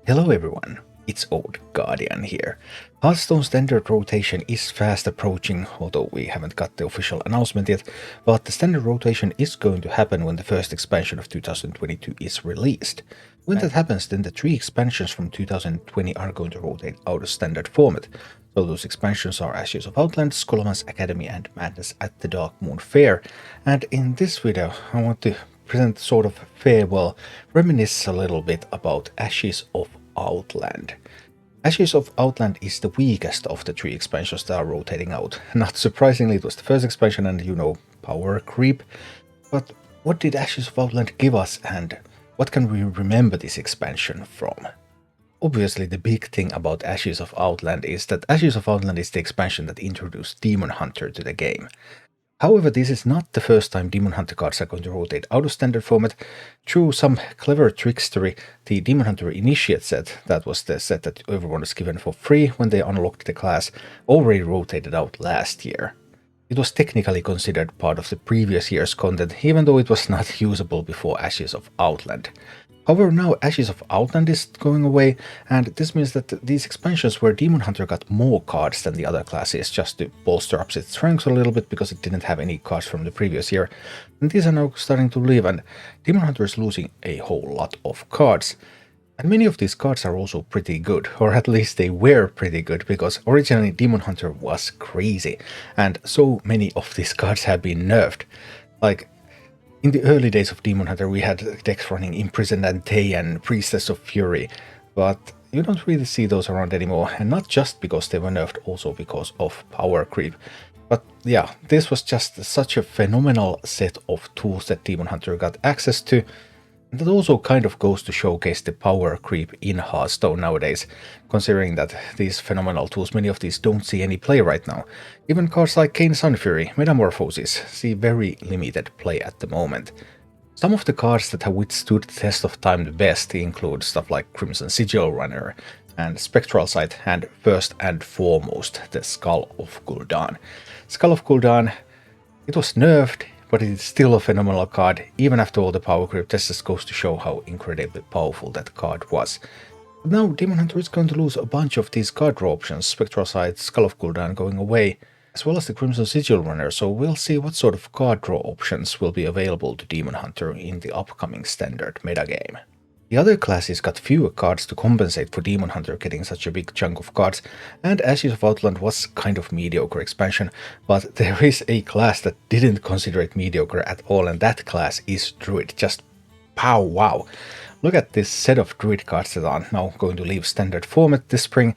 Hello everyone, it's Old Guardian here. Hearthstone Standard rotation is fast approaching, although we haven't got the official announcement yet, but the Standard rotation is going to happen when the first expansion of 2022 is released. When that happens, then the 3 expansions from 2020 are going to rotate out of Standard format. So those expansions are Ashes of Outland, Scholomance Academy and Madness at the Dark Moon Fair. And in this video I want to present sort of farewell, reminisce a little bit about Ashes of Outland. Ashes of Outland is the weakest of the 3 expansions that are rotating out. Not surprisingly, it was the first expansion and power creep. But what did Ashes of Outland give us and what can we remember this expansion from? Obviously, the big thing about Ashes of Outland is that Ashes of Outland is the expansion that introduced Demon Hunter to the game. However, this is not the first time Demon Hunter cards are going to rotate out of Standard format. Through some clever trickstery, the Demon Hunter Initiate set, that was the set that everyone was given for free when they unlocked the class, already rotated out last year. It was technically considered part of the previous year's content, even though it was not usable before Ashes of Outland. However, now Ashes of Outland is going away, and this means that these expansions where Demon Hunter got more cards than the other classes just to bolster up its strength a little bit because it didn't have any cards from the previous year, and these are now starting to leave, and Demon Hunter is losing a whole lot of cards. And many of these cards are also pretty good, or at least they were pretty good, because originally Demon Hunter was crazy, and so many of these cards have been nerfed. Like, in the early days of Demon Hunter we had decks running Imprisoned Ante and Priestess of Fury, but you don't really see those around anymore, and not just because they were nerfed, also because of power creep. But yeah, this was just such a phenomenal set of tools that Demon Hunter got access to. And that also kind of goes to showcase the power creep in Hearthstone nowadays, considering that these phenomenal tools, many of these don't see any play right now. Even cards like Kain Sunfury, Metamorphosis, see very limited play at the moment. Some of the cards that have withstood the test of time the best include stuff like Crimson Sigil Runner and Spectral Sight, and first and foremost the Skull of Gul'dan. Skull of Gul'dan, it was nerfed, but it is still a phenomenal card. Even after all the power creep, this just goes to show how incredibly powerful that card was. But now Demon Hunter is going to lose a bunch of these card draw options, Spectral Sight, Skull of Gul'dan going away, as well as the Crimson Sigil Runner, so we'll see what sort of card draw options will be available to Demon Hunter in the upcoming Standard metagame. The other classes got fewer cards to compensate for Demon Hunter getting such a big chunk of cards, and Ashes of Outland was kind of mediocre expansion, but there is a class that didn't consider it mediocre at all, and that class is Druid. Just pow wow! Look at this set of Druid cards that are now going to leave Standard format this spring.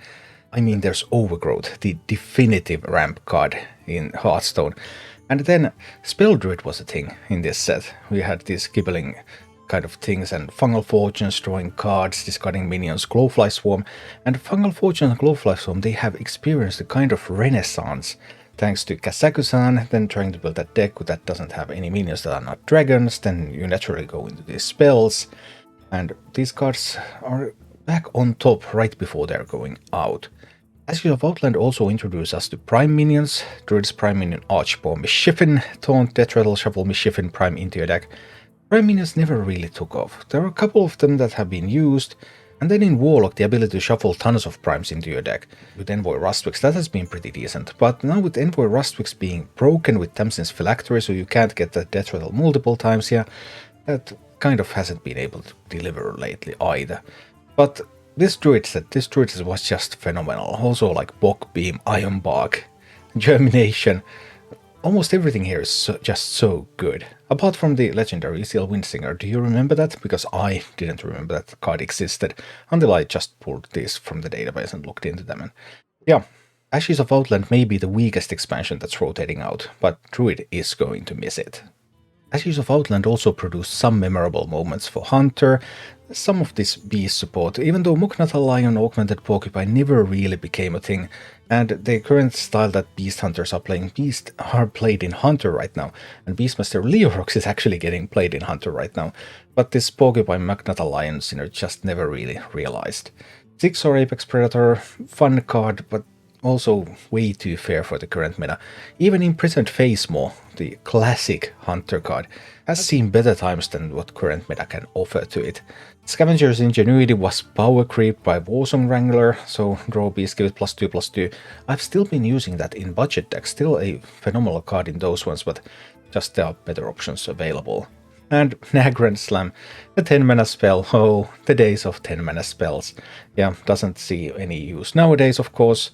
I mean, there's Overgrowth, the definitive ramp card in Hearthstone, and then Spell Druid was a thing in this set. We had these gibbling kind of things, and Fungal Fortunes, drawing cards, discarding minions, Glowfly Swarm, and Fungal Fortune and Glowfly Swarm, they have experienced a kind of renaissance thanks to Kazaku-san, then trying to build that deck that doesn't have any minions that are not dragons, then you naturally go into these spells, and these cards are back on top right before they're going out. Ashes of Outland also introduced us to Prime Minions, Druid's Prime Minion Archpaw Misshiffin, Taunt, Death Rattle, Shuffle Misshiffin Prime into your deck. Prime Minions never really took off. There are a couple of them that have been used, and then in Warlock the ability to shuffle tons of primes into your deck. With Envoy Rustwix that has been pretty decent, but now with Envoy Rustwix being broken with Tamsin's Phylactery, so you can't get the Death Rattle multiple times, yeah, that kind of hasn't been able to deliver lately either. But this Druid was just phenomenal. Also like Bog Beam, Iron Bark, Germination. Almost everything here is just so good. Apart from the legendary ECL Windsinger, do you remember that? Because I didn't remember that the card existed until I just pulled these from the database and looked into them. And yeah, Ashes of Outland may be the weakest expansion that's rotating out, but Druid is going to miss it. Ashes of Outland also produced some memorable moments for Hunter, some of this Beast support, even though Mukhnata Lion Augmented Porcupine never really became a thing, and the current style that Beast Hunters are playing Beast are played in Hunter right now, and Beastmaster Leorox is actually getting played in Hunter right now, but this Porcupine Mukhnata Lion Sinner just never really realized. Zigzor Apex Predator, fun card, but also way too fair for the current meta. Even Imprisoned Phasmo, the classic hunter card, has seen better times than what current meta can offer to it. Scavenger's Ingenuity was power creep by Warsong Wrangler, so draw beast, give it +2/+2. I've still been using that in budget decks, still a phenomenal card in those ones, but just there are better options available. And Nagrand Slam, the 10 mana spell. Oh, the days of 10 mana spells. Yeah, doesn't see any use nowadays, of course.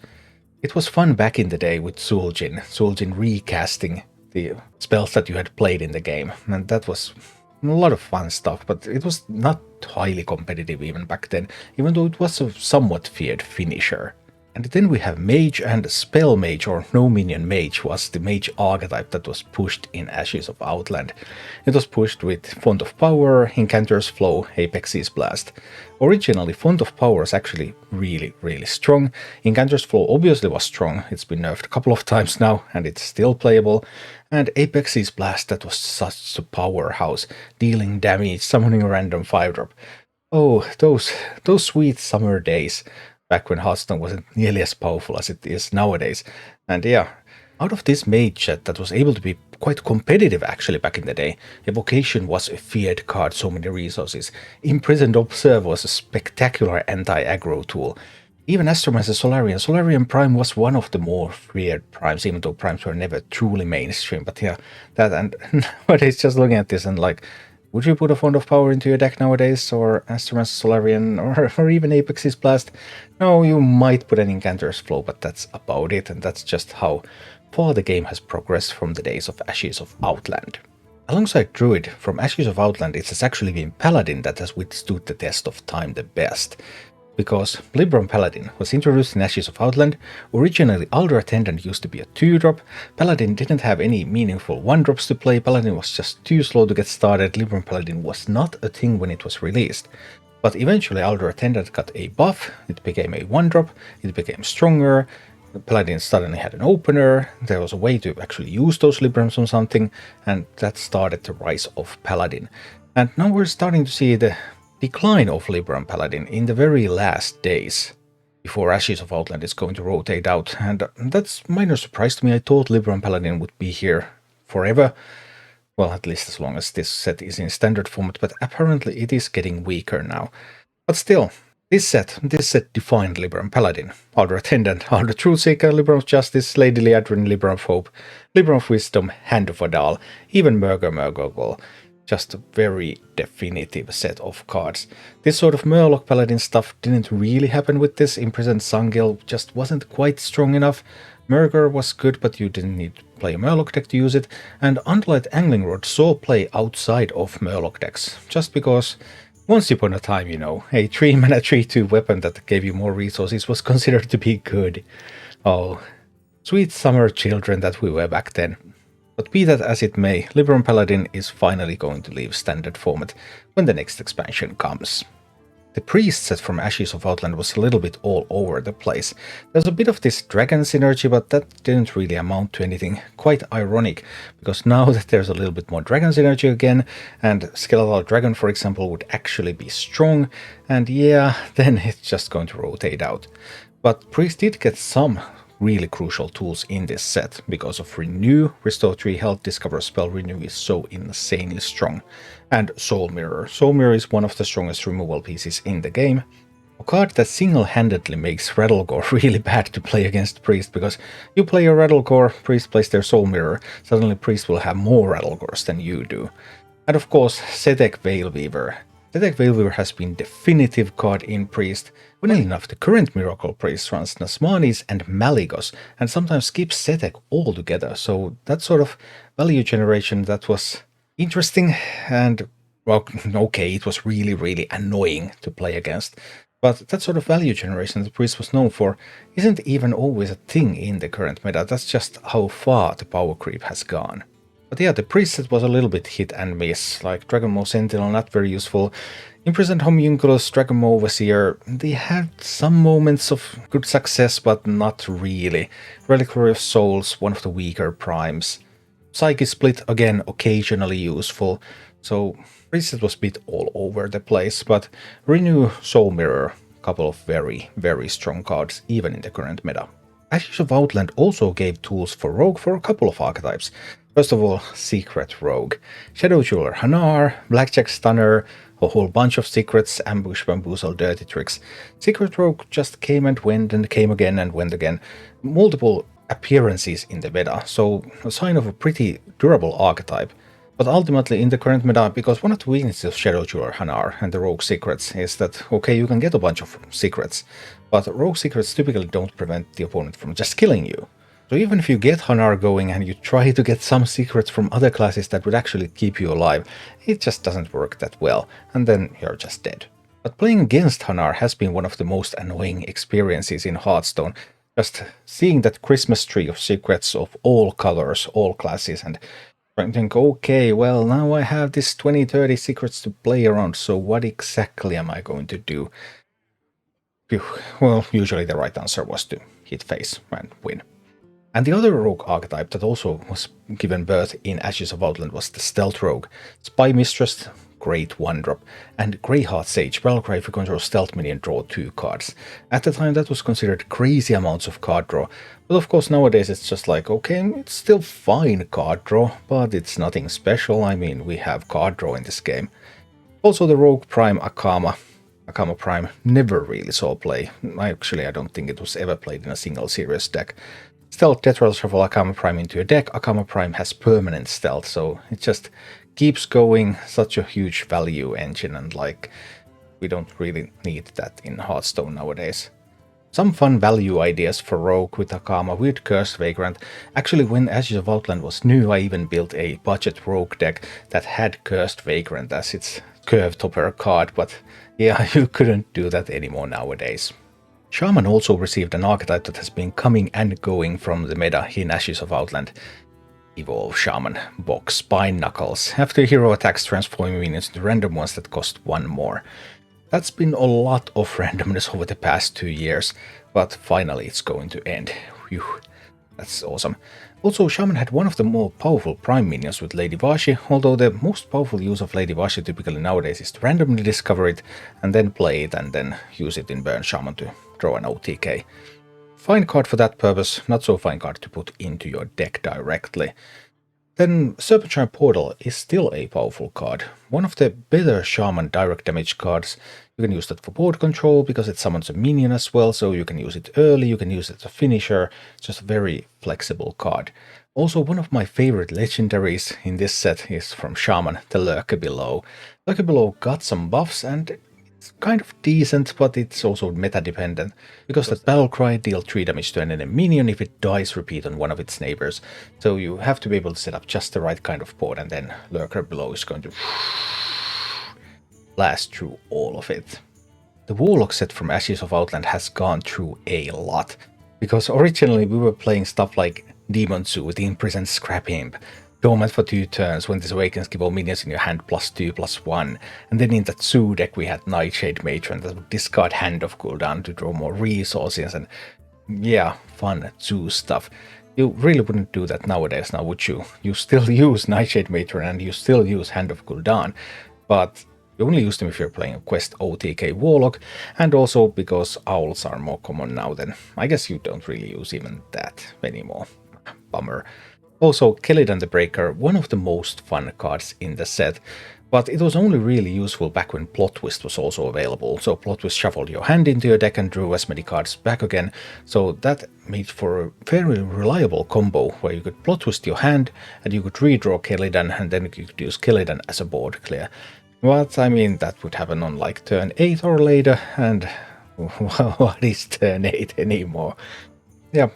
It was fun back in the day with Zul'jin recasting the spells that you had played in the game, and that was a lot of fun stuff, but it was not highly competitive even back then, even though it was a somewhat feared finisher. And then we have Mage and Spell Mage, or No Minion Mage, was the mage archetype that was pushed in Ashes of Outland. It was pushed with Font of Power, Incanter's Flow, Apex's Blast. Originally, Font of Power is actually really strong. Incanter's Flow obviously was strong, it's been nerfed a couple of times now, and it's still playable. And Apex's Blast, that was such a powerhouse, dealing damage, summoning a random 5-drop. Oh, those sweet summer days, back when Hearthstone wasn't nearly as powerful as it is nowadays. And yeah, out of this mage set that was able to be quite competitive actually back in the day, Evocation was a feared card, so many resources. Imprisoned Observer was a spectacular anti-aggro tool. Even Astromancer Solarian Prime was one of the more feared primes, even though primes were never truly mainstream. But yeah, that, and nowadays just looking at this and like, would you put a Font of Power into your deck nowadays, or Astromancer Solarian, or even Apex's Blast? No, you might put an Incanter's Flow, but that's about it, and that's just how far the game has progressed from the days of Ashes of Outland. Alongside Druid, from Ashes of Outland it has actually been Paladin that has withstood the test of time the best. Because Libram Paladin was introduced in Ashes of Outland. Originally Alder Attendant used to be a 2-drop, Paladin didn't have any meaningful 1-drops to play, Paladin was just too slow to get started, Libram Paladin was not a thing when it was released. But eventually Alder Attendant got a buff, it became a 1-drop, it became stronger, Paladin suddenly had an opener, there was a way to actually use those Librams on something, and that started the rise of Paladin. And now we're starting to see the decline of Libram Paladin in the very last days before Ashes of Outland is going to rotate out, and that's minor surprise to me. I thought Libram Paladin would be here forever, well, at least as long as this set is in standard format, but apparently it is getting weaker now. But still, this set defined Libram Paladin. Alder Attendant, Alder Truthseeker, Libram of Justice, Lady Liadrin, Libram of Hope, Libram of Wisdom, Hand of Adal, even Murgle. Just a very definitive set of cards. This sort of Murloc Paladin stuff didn't really happen with this. Imprisoned Sungil just wasn't quite strong enough. Murger was good, but you didn't need to play a Murloc deck to use it. And Underlight Angling Rod saw play outside of Murloc decks, just because once upon a time, you know, a 3-mana 3/2 weapon that gave you more resources was considered to be good. Oh, sweet summer children that we were back then. But be that as it may, Libram Paladin is finally going to leave standard format when the next expansion comes. The priest set from Ashes of Outland was a little bit all over the place. There's a bit of this dragon synergy, but that didn't really amount to anything. Quite ironic, because now that there's a little bit more dragon synergy again, and Skeletal Dragon for example would actually be strong, and yeah, then it's just going to rotate out. But priest did get some really crucial tools in this set because of Renew, Restore 3 health, Discover Spell. Renew is so insanely strong. And Soul Mirror. Soul Mirror is one of the strongest removal pieces in the game. A card that single-handedly makes Rattlegore really bad to play against Priest, because you play your Rattlegore, Priest plays their Soul Mirror, suddenly Priest will have more Rattlegores than you do. And of course, Zetek Veilweaver. Zetek Veilweaver has been definitive card in Priest. Funnily enough, the current Miracle Priest runs Nasmanis and Maligos, and sometimes skips Zetek altogether, so that sort of value generation that was interesting, and well, okay, it was really annoying to play against, but that sort of value generation the Priest was known for isn't even always a thing in the current meta. That's just how far the power creep has gone. But yeah, the Priest set was a little bit hit and miss, like Dragonmaw Sentinel, not very useful. Imprisoned Homunculus, Dragonmaw Overseer, they had some moments of good success, but not really. Reliquary of Souls, one of the weaker primes. Psyche Split, again, occasionally useful. So Priest set was a bit all over the place, but Renew, Soul Mirror, a couple of very strong cards, even in the current meta. Ashes of Outland also gave tools for Rogue for a couple of archetypes. First of all, Secret Rogue. Shadow Jeweler Hanar, Blackjack Stunner, a whole bunch of secrets, ambush, bamboozle, dirty tricks. Secret Rogue just came and went and came again and went again. Multiple appearances in the meta, so a sign of a pretty durable archetype. But ultimately in the current meta, because one of the weaknesses of Shadow Jeweler Hanar and the Rogue Secrets is that, okay, you can get a bunch of secrets, but Rogue Secrets typically don't prevent the opponent from just killing you. So even if you get Hanar going and you try to get some secrets from other classes that would actually keep you alive, it just doesn't work that well, and then you're just dead. But playing against Hanar has been one of the most annoying experiences in Hearthstone. Just seeing that Christmas tree of secrets of all colors, all classes, and trying to think, okay, well, now I have this 20-30 secrets to play around, so what exactly am I going to do? Phew. Well, usually the right answer was to hit face and win. And the other rogue archetype that also was given birth in Ashes of Outland was the Stealth Rogue. Spy Mistress, great 1-drop, and Greyheart Sage, Battlecry if you control Stealth minion, draw 2 cards. At the time that was considered crazy amounts of card draw, but of course nowadays it's just like, okay, it's still fine card draw, but it's nothing special. I mean, we have card draw in this game. Also the Rogue Prime Akama Prime never really saw play. Actually, I don't think it was ever played in a single serious deck. Stealth Tetrals shuffle Akama Prime into a deck. Akama Prime has permanent stealth, so it just keeps going. Such a huge value engine, and like, we don't really need that in Hearthstone nowadays. Some fun value ideas for Rogue with Akama with Cursed Vagrant. Actually, when Ashes of Outland was new, I even built a budget Rogue deck that had Cursed Vagrant as its curve topper card, but yeah, you couldn't do that anymore nowadays. Shaman also received an archetype that has been coming and going from the meta in Ashes of Outland. Evolve Shaman, box, Spine Knuckles. After hero attacks, transform minions into random ones that cost 1 more. That's been a lot of randomness over the past 2 years, but finally it's going to end. Whew, that's awesome. Also, Shaman had one of the more powerful prime minions with Lady Vashi, although the most powerful use of Lady Vashi typically nowadays is to randomly discover it and then play it and then use it in Burn Shaman to draw an OTK. Fine card for that purpose, not so fine card to put into your deck directly. Then Serpentine Portal is still a powerful card. One of the better Shaman direct damage cards. You can use that for board control because it summons a minion as well, so you can use it early, you can use it as a finisher. It's just a very flexible card. Also, one of my favorite legendaries in this set is from Shaman, the Lurker Below. Lurker Below got some buffs and it's kind of decent, but it's also meta dependent, because that Battlecry deals 3 damage to an enemy minion if it dies repeat on one of its neighbors. So you have to be able to set up just the right kind of board, and then Lurker Below is going to blast through all of it. The Warlock set from Ashes of Outland has gone through a lot, because originally we were playing stuff like Demon Zoo with Imprisoned Scrap Imp, Dormant for 2 turns, when this awakens give all minions in your hand +2/+1, and then in that Zoo deck we had Nightshade Matron that would discard Hand of Cooldown to draw more resources, and yeah, fun Zoo stuff. You really wouldn't do that nowadays now, would you? You still use Nightshade Matron and you still use Hand of Cooldown, but you only use them if you're playing a Quest OTK Warlock, and also because Owls are more common now, then I guess you don't really use even that anymore. Bummer. Also, Kelidan the Breaker, one of the most fun cards in the set, but it was only really useful back when Plot Twist was also available. So Plot Twist shuffled your hand into your deck and drew as many cards back again, so that made for a very reliable combo where you could Plot Twist your hand and you could redraw Kelidan, and then you could use Kelidan as a board clear. But I mean, that would happen on like turn 8 or later, and what is turn 8 anymore? Yeah.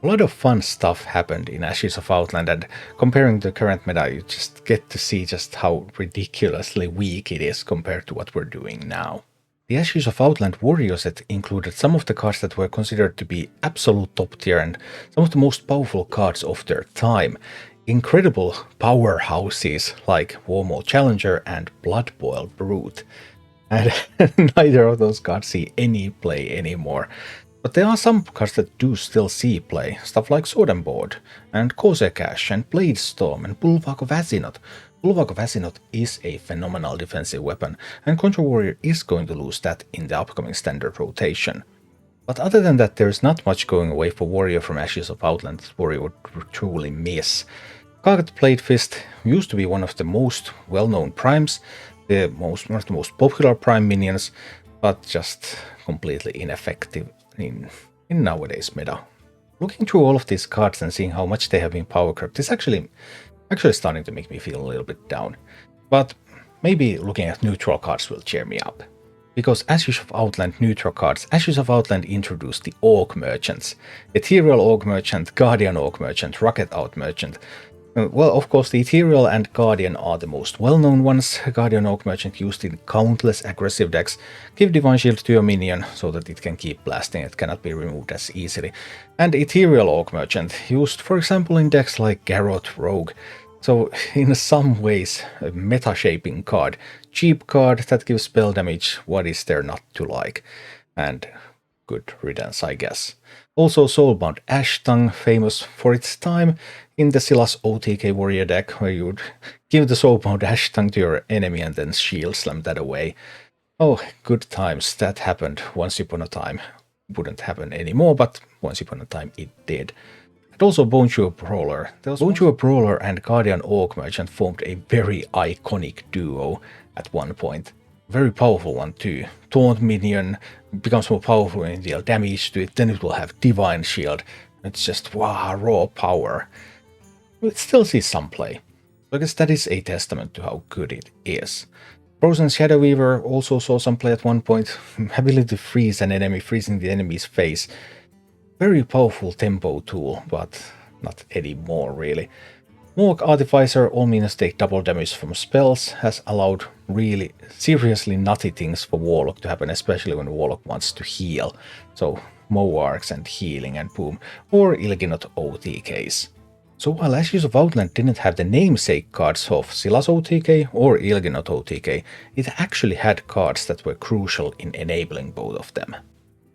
A lot of fun stuff happened in Ashes of Outland, and comparing the current meta, you just get to see just how ridiculously weak it is compared to what we're doing now. The Ashes of Outland Warrior set included some of the cards that were considered to be absolute top tier and some of the most powerful cards of their time. Incredible powerhouses like Wormhole Challenger and Bloodboil Brute. And neither of those cards see any play anymore. But there are some cards that do still see play, stuff like Sword and Board, and Corsair Cash, and Blade Storm, and Bulwark of Azinot. Bulwark of Azinot is a phenomenal defensive weapon, and Control Warrior is going to lose that in the upcoming standard rotation. But other than that, there's not much going away for Warrior from Ashes of Outland that Warrior would truly miss. Carved Blade Fist used to be one of the most well-known primes, one of the most popular prime minions, but just completely ineffective in nowadays meta. Looking through all of these cards and seeing how much they have been power crept is actually starting to make me feel a little bit down. But maybe looking at neutral cards will cheer me up. Because Ashes of Outland neutral cards, Ashes of Outland introduced the Orc Merchants. Ethereal Orc Merchant, Guardian Orc Merchant, Rocket Out Merchant. Well, of course, the Ethereal and Guardian are the most well-known ones. Guardian Orc Merchant used in countless aggressive decks. Give Divine Shield to your minion so that it can keep blasting, it cannot be removed as easily. And Ethereal Orc Merchant, used for example in decks like Garrote Rogue. So in some ways, a meta-shaping card. Cheap card that gives spell damage, what is there not to like? And good riddance, I guess. Also Soulbound Ash Tongue, famous for its time in the Silas OTK Warrior deck, where you would give the Soulbound Ash Tongue to your enemy and then shield slam that away. Oh, good times, that happened once upon a time. Wouldn't happen anymore, but once upon a time it did. And also Bonjour Brawler. Bonjour Brawler and Guardian Orc Merchant formed a very iconic duo at one point. Very powerful one too. Taunt minion becomes more powerful when you deal damage to it, then it will have Divine Shield. It's just wow, raw power. It still sees some play. So I guess that is a testament to how good it is. Frozen Shadow Weaver also saw some play at one point. Ability to freeze an enemy, freezing the enemy's face. Very powerful tempo tool, but not anymore really. Mohawk Artificer, all minions take double damage from spells, has allowed really seriously nutty things for Warlock to happen, especially when Warlock wants to heal. So Moarks and healing and boom, or Ilginot OTKs. So while Ashes of Outland didn't have the namesake cards of Silas OTK or Ilginot OTK, it actually had cards that were crucial in enabling both of them.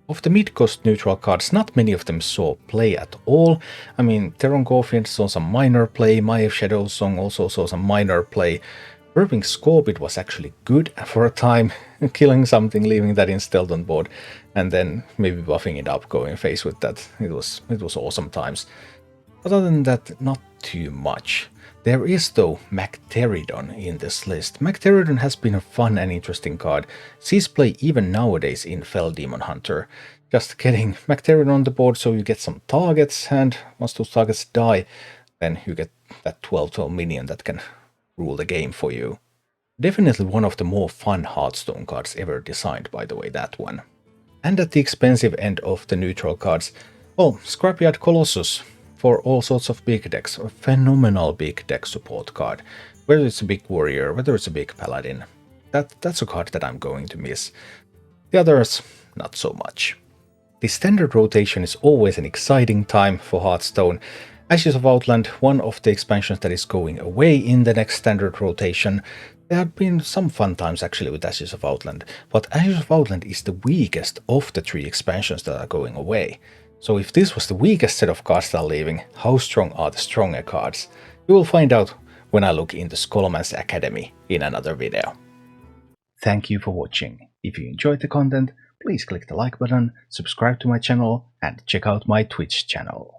Of the mid-cost neutral cards, not many of them saw play at all. I mean, Theron Gorfield saw some minor play, Maya Shadow's Song also saw some minor play. Burping Scorpid was actually good for a time, killing something, leaving that in stealth on board, and then maybe buffing it up, going face with that. It was awesome times. Other than that, not too much. There is though Macteridon in this list. Macteridon has been a fun and interesting card. Sees play even nowadays in Fell Demon Hunter. Just getting Macteridon on the board so you get some targets, and once those targets die, then you get that 12/12 minion that can rule the game for you. Definitely one of the more fun Hearthstone cards ever designed, by the way, that one. And at the expensive end of the neutral cards, well, Scrapyard Colossus. For all sorts of big decks, a phenomenal big deck support card. Whether it's a big warrior, whether it's a big paladin, that's a card that I'm going to miss. The others, not so much. The standard rotation is always an exciting time for Hearthstone. Ashes of Outland, one of the expansions that is going away in the next standard rotation. There have been some fun times actually with Ashes of Outland, but Ashes of Outland is the weakest of the 3 expansions that are going away. So if this was the weakest set of cards that are leaving, how strong are the stronger cards? You will find out when I look into Scholomance Academy in another video. Thank you for watching. If you enjoyed the content, please click the like button, subscribe to my channel, and check out my Twitch channel.